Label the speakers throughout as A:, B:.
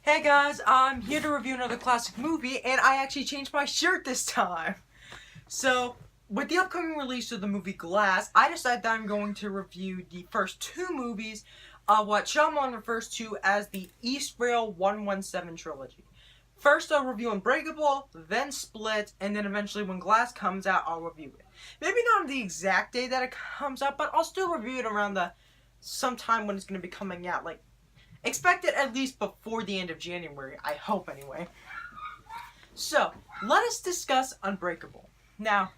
A: Hey guys, I'm here to review another classic movie, and I actually changed my shirt this time. So, with the upcoming release of the movie Glass, I decided that I'm going to review the first two movies of what Shyamalan refers to as the Eastrail 117 trilogy. First, I'll review Unbreakable, then Split, and then eventually when Glass comes out, I'll review it. Maybe not on the exact day that it comes out, but I'll still review it around the sometime when it's going to be coming out, like expect it at least before the end of January, I hope anyway. So, let us discuss Unbreakable. Now,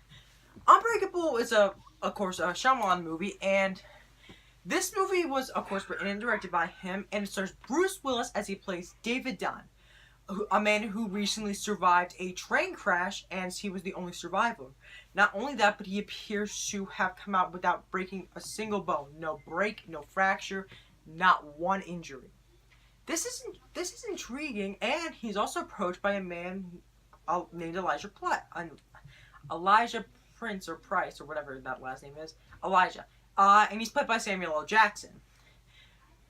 A: Unbreakable is of course, a Shyamalan movie, and this movie was, of course, written and directed by him, and it stars Bruce Willis as he plays David Dunn, a man who recently survived a train crash, and he was the only survivor. Not only that, but he appears to have come out without breaking a single bone. No break, no fracture, not one injury. This is intriguing, and he's also approached by a man named Elijah Prince or Price or whatever that last name is, Elijah, and he's played by Samuel L. Jackson.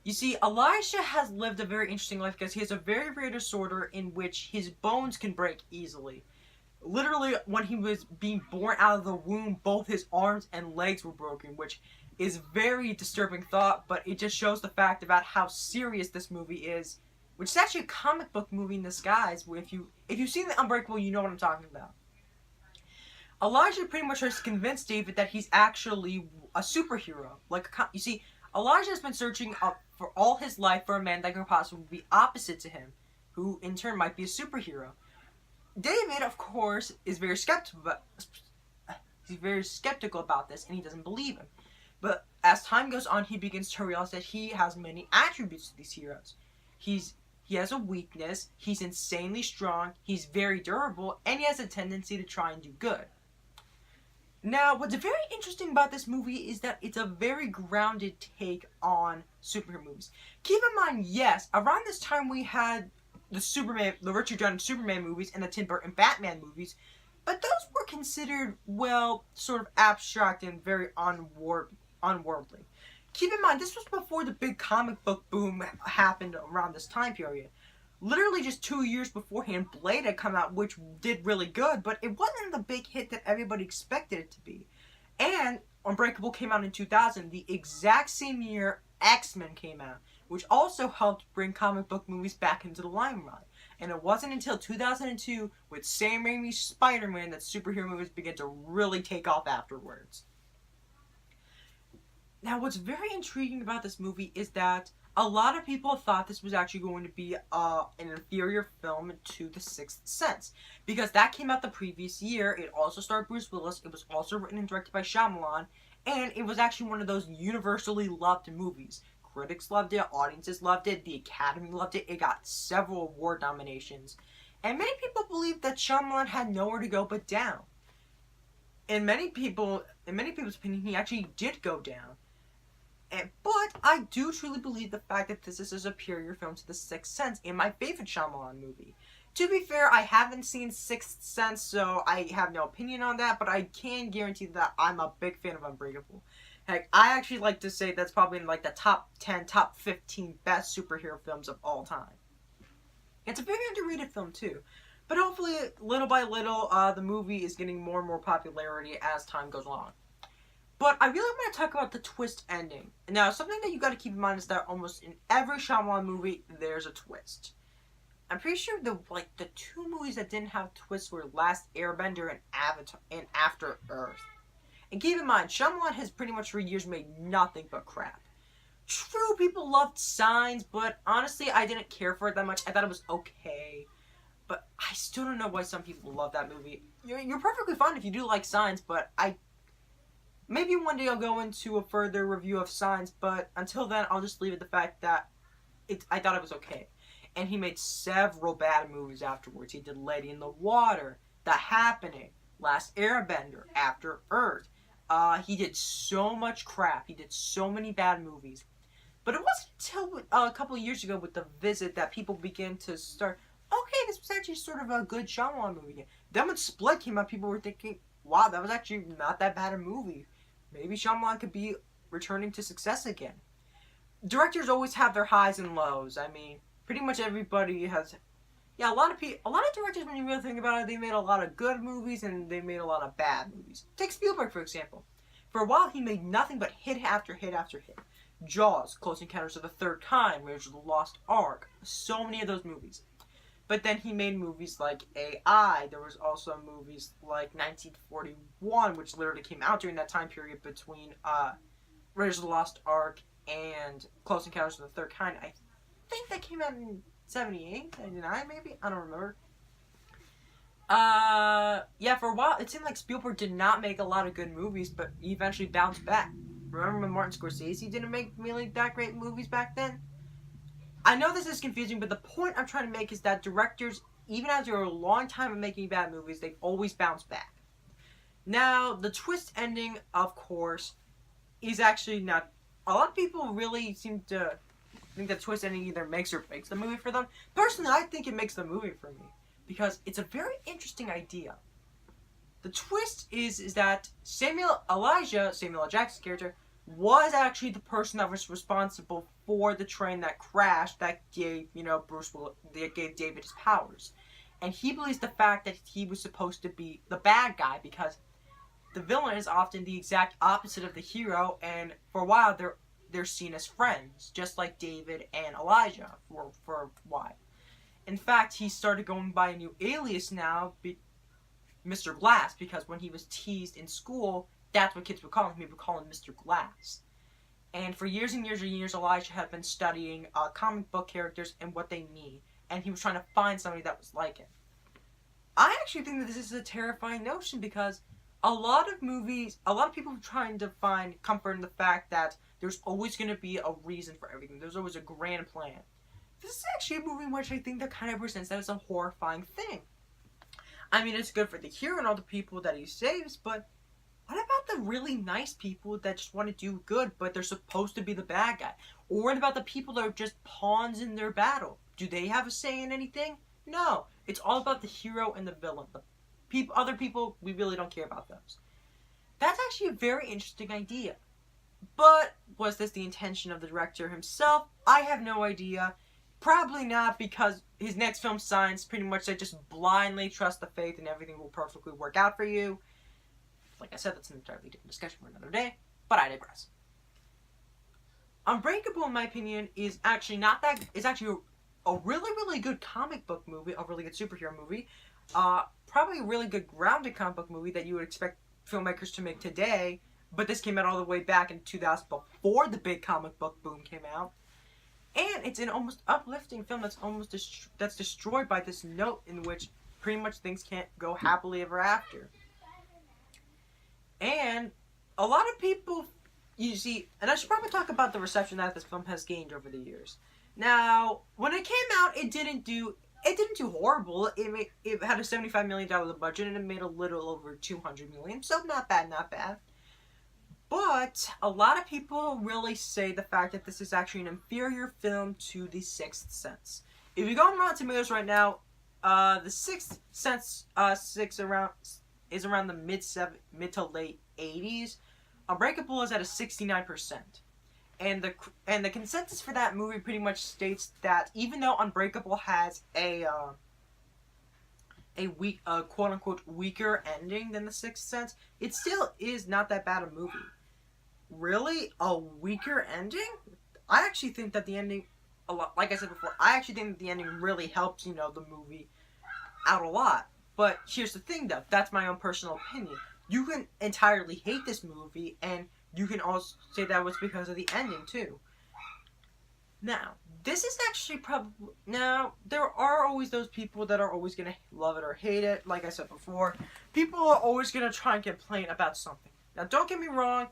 A: You see, Elijah has lived a very interesting life because he has a very rare disorder in which his bones can break easily. Literally, when he was being born out of the womb, both his arms and legs were broken, which is very disturbing thought, but it just shows the fact about how serious this movie is, which is actually a comic book movie in disguise. If you've seen The Unbreakable, you know what I'm talking about. Elijah pretty much tries to convince David that he's actually a superhero. You see, Elijah has been searching up for all his life for a man that could possibly be opposite to him, who in turn might be a superhero. David, of course, is very skeptical about this, and he doesn't believe him. But as time goes on, he begins to realize that he has many attributes to these heroes. He has a weakness, he's insanely strong, he's very durable, and he has a tendency to try and do good. Now, what's very interesting about this movie is that it's a very grounded take on superhero movies. Keep in mind, yes, around this time we had the Richard Donner Superman movies and the Tim Burton Batman movies, but those were considered, well, sort of abstract and very unworldly. Keep in mind, this was before the big comic book boom happened around this time period. Literally just 2 years beforehand, Blade had come out, which did really good, but it wasn't the big hit that everybody expected it to be. And Unbreakable came out in 2000, the exact same year X-Men came out, which also helped bring comic book movies back into the limelight. And it wasn't until 2002, with Sam Raimi's Spider-Man, that superhero movies began to really take off afterwards. Now, what's very intriguing about this movie is that a lot of people thought this was actually going to be an inferior film to The Sixth Sense, because that came out the previous year. It also starred Bruce Willis. It was also written and directed by Shyamalan, and it was actually one of those universally loved movies. Critics loved it, audiences loved it, the Academy loved it. It got several award nominations, and many people believed that Shyamalan had nowhere to go but down. In many people's opinion, he actually did go down. But I do truly believe the fact that this is a superior film to The Sixth Sense and my favorite Shyamalan movie. To be fair, I haven't seen Sixth Sense, so I have no opinion on that, but I can guarantee that I'm a big fan of Unbreakable. Heck, I actually like to say that's probably in like the top 10, top 15 best superhero films of all time. It's a very underrated film too. But hopefully, little by little, the movie is getting more and more popularity as time goes along. But I really want to talk about the twist ending. Now, something that you got to keep in mind is that almost in every Shyamalan movie, there's a twist. I'm pretty sure the two movies that didn't have twists were Last Airbender and Avatar and After Earth. And keep in mind, Shyamalan has pretty much for years made nothing but crap. True, people loved Signs, but honestly, I didn't care for it that much. I thought it was okay. But I still don't know why some people love that movie. You're perfectly fine if you do like Signs, but maybe one day I'll go into a further review of Signs, but until then, I'll just leave it the fact that I thought it was okay. And he made several bad movies afterwards. He did Lady in the Water, The Happening, Last Airbender, After Earth. He did so much crap. He did so many bad movies. But it wasn't until a couple of years ago with The Visit that people began to start, okay, this was actually sort of a good Shyamalan movie. Then when Split came out, people were thinking, wow, that was actually not that bad a movie. Maybe Shyamalan could be returning to success again. Directors always have their highs and lows. I mean, pretty much everybody has. Yeah, a lot of directors, when you really think about it, they made a lot of good movies and they made a lot of bad movies. Take Spielberg, for example. For a while, he made nothing but hit after hit after hit. Jaws, Close Encounters of the Third Kind, Raiders of the Lost Ark, so many of those movies. But then he made movies like AI. There was also movies like 1941, which literally came out during that time period between Raiders of the Lost Ark and Close Encounters of the Third Kind. I think that came out in 78, 99 maybe? I don't remember. Yeah, for a while, it seemed like Spielberg did not make a lot of good movies, but he eventually bounced back. Remember when Martin Scorsese didn't make really that great movies back then? I know this is confusing, but the point I'm trying to make is that directors, even after a long time of making bad movies, they always bounce back. Now, the twist ending, of course, is actually not... A lot of people really seem to think that twist ending either makes or breaks the movie for them. Personally, I think it makes the movie for me, because it's a very interesting idea. The twist is that Samuel L. Jackson's character, was actually the person that was responsible for the train that crashed that gave, that gave David his powers. And he believes the fact that he was supposed to be the bad guy, because the villain is often the exact opposite of the hero, and for a while they're seen as friends, just like David and Elijah for a while. In fact, he started going by a new alias now, Mr. Glass, because when he was teased in school, that's what kids would call him. He would call him Mr. Glass. And for years and years and years, Elijah had been studying comic book characters and what they mean. And he was trying to find somebody that was like him. I actually think that this is a terrifying notion, because a lot of people are trying to find comfort in the fact that there's always going to be a reason for everything. There's always a grand plan. This is actually a movie in which I think that kind of presents that as a horrifying thing. I mean, it's good for the hero and all the people that he saves, but what about the really nice people that just want to do good, but they're supposed to be the bad guy? Or what about the people that are just pawns in their battle? Do they have a say in anything? No. It's all about the hero and the villain. Other people, we really don't care about those. That's actually a very interesting idea. But was this the intention of the director himself? I have no idea. Probably not, because his next film, Signs, pretty much said just blindly trust the faith and everything will perfectly work out for you. Like I said, that's an entirely different discussion for another day, but I digress. Unbreakable, in my opinion, is actually not that... It's actually a really, really good comic book movie, a really good superhero movie. Probably a really good grounded comic book movie that you would expect filmmakers to make today, but this came out all the way back in 2000, before the big comic book boom came out. And it's an almost uplifting film that's destroyed by this note in which pretty much things can't go happily ever after. And a lot of people, you see, and I should probably talk about the reception that this film has gained over the years. Now, when it came out, it didn't do horrible. It had a $75 million budget and it made a little over $200 million, so not bad. But a lot of people really say the fact that this is actually an inferior film to The Sixth Sense. If you go on Rotten Tomatoes right now, The Sixth Sense is around the mid to late 80s. Unbreakable is at a 69%. And the consensus for that movie pretty much states that even though Unbreakable has a quote unquote weaker ending than The Sixth Sense, it still is not that bad a movie. Really? A weaker ending? I actually think that the ending, like I said before, I actually think that the ending really helps, the movie out a lot. But here's the thing, though. That's my own personal opinion. You can entirely hate this movie, and you can also say that was because of the ending, too. Now, this is actually probably... Now, there are always those people that are always going to love it or hate it. Like I said before, people are always going to try and complain about something. Now, don't get me wrong.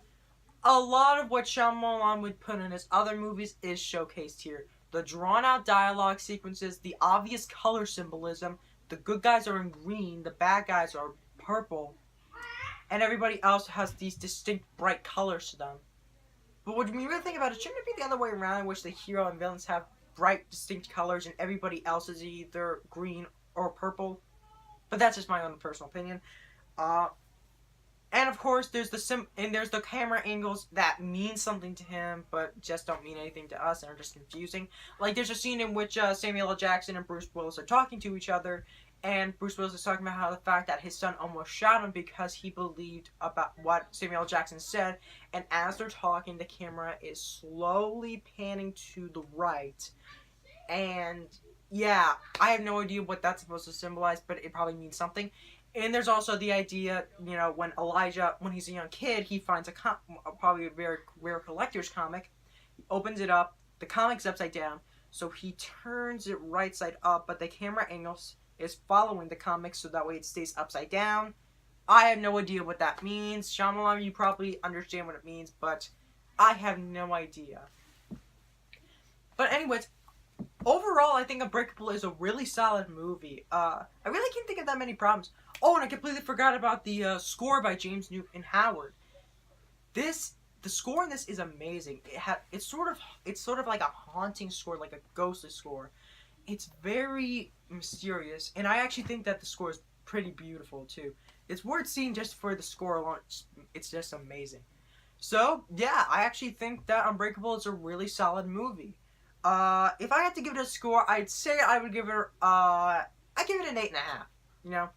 A: A lot of what Shyamalan would put in his other movies is showcased here. The drawn-out dialogue sequences, the obvious color symbolism, the good guys are in green, the bad guys are purple, and everybody else has these distinct bright colors to them. But when you really think about it, shouldn't it be the other way around, in which the hero and villains have bright, distinct colors and everybody else is either green or purple? But that's just my own personal opinion. And of course, there's the camera angles that mean something to him, but just don't mean anything to us and are just confusing. Like there's a scene in which Samuel L. Jackson and Bruce Willis are talking to each other, and Bruce Willis is talking about how the fact that his son almost shot him because he believed about what Samuel L. Jackson said. And as they're talking, the camera is slowly panning to the right, and yeah, I have no idea what that's supposed to symbolize, but it probably means something. And there's also the idea, when Elijah, when he's a young kid, he finds probably a very rare collector's comic. He opens it up, the comic's upside down, so he turns it right side up, but the camera angle is following the comic, so that way it stays upside down. I have no idea what that means. Shamaylan, you probably understand what it means, but I have no idea. But anyways, overall, I think Unbreakable is a really solid movie. I really can't think of that many problems. Oh, and I completely forgot about the score by James Newton Howard. The score in this is amazing. It's sort of like a haunting score, like a ghostly score. It's very mysterious, and I actually think that the score is pretty beautiful too. It's worth seeing just for the score alone. It's just amazing. So yeah, I actually think that Unbreakable is a really solid movie. If I had to give it a score, I'd say I would give it, I give it an 8.5.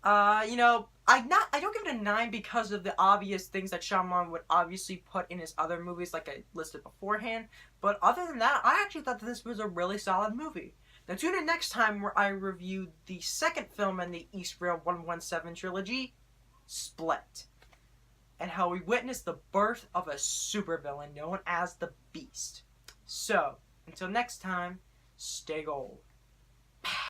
A: I don't give it a 9 because of the obvious things that Shyamalan would obviously put in his other movies, like I listed beforehand. But other than that, I actually thought that this was a really solid movie. Now tune in next time where I review the second film in the Eastrail 117 trilogy, Split, and how we witness the birth of a supervillain known as the Beast. So, until next time, stay gold.